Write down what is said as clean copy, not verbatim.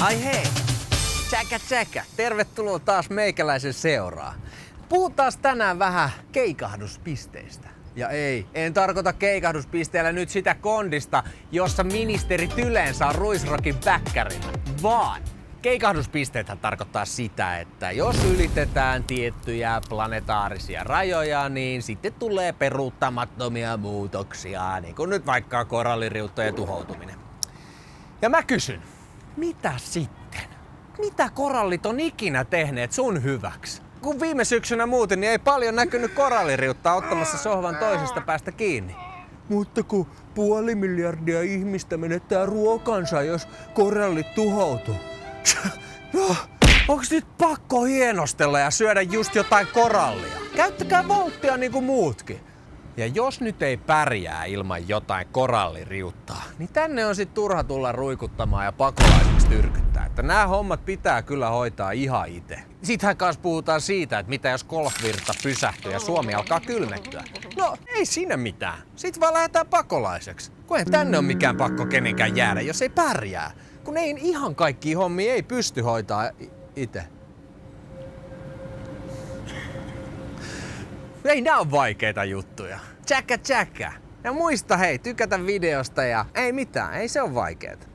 Ai hei! Tsäkä! Tervetuloa taas meikäläisen seuraan. Puhutaan tänään vähän keikahduspisteistä. Ja ei, en tarkoita keikahduspisteellä nyt sitä kondista, jossa ministerit yleensä on ruisrokin väkkärillä, vaan keikahduspisteethän tarkoittaa sitä, että jos ylitetään tiettyjä planetaarisia rajoja, niin sitten tulee peruuttamattomia muutoksia, niin kuin nyt vaikka koralliriuttojen tuhoutuminen. Ja mä kysyn, mitä sitten? Mitä korallit on ikinä tehneet sun hyväksi? Kun viime syksynä muutin, niin ei paljon näkynyt koralliriuttaa ottamassa sohvan toisesta päästä kiinni. Mutta kun 500 miljardia ihmistä menettää ruokansa, jos korallit tuhoutuu. No, onks nyt pakko hienostella ja syödä just jotain korallia? Käyttäkää volttia niin kuin muutkin. Ja jos nyt ei pärjää ilman jotain koralliriuttaa, niin tänne on sit turha tulla ruikuttamaan ja pakolaiseksi tyrkyttää. Että nämä hommat pitää kyllä hoitaa ihan itse. Sittenhän kanssa puhutaan siitä, että mitä jos golfvirta pysähtyy ja Suomi alkaa kylmettyä. No ei siinä mitään. Sitten vaan lähdetään pakolaiseksi. Kun ei tänne ole mikään pakko kenenkään jäädä, jos ei pärjää. Kun ei ihan kaikkia hommia ei pysty hoitaa itse. Ei nää on vaikeita juttuja. Tsäkä. Ja muista hei, tykätä videosta ja ei mitään, ei se ole vaikeeta.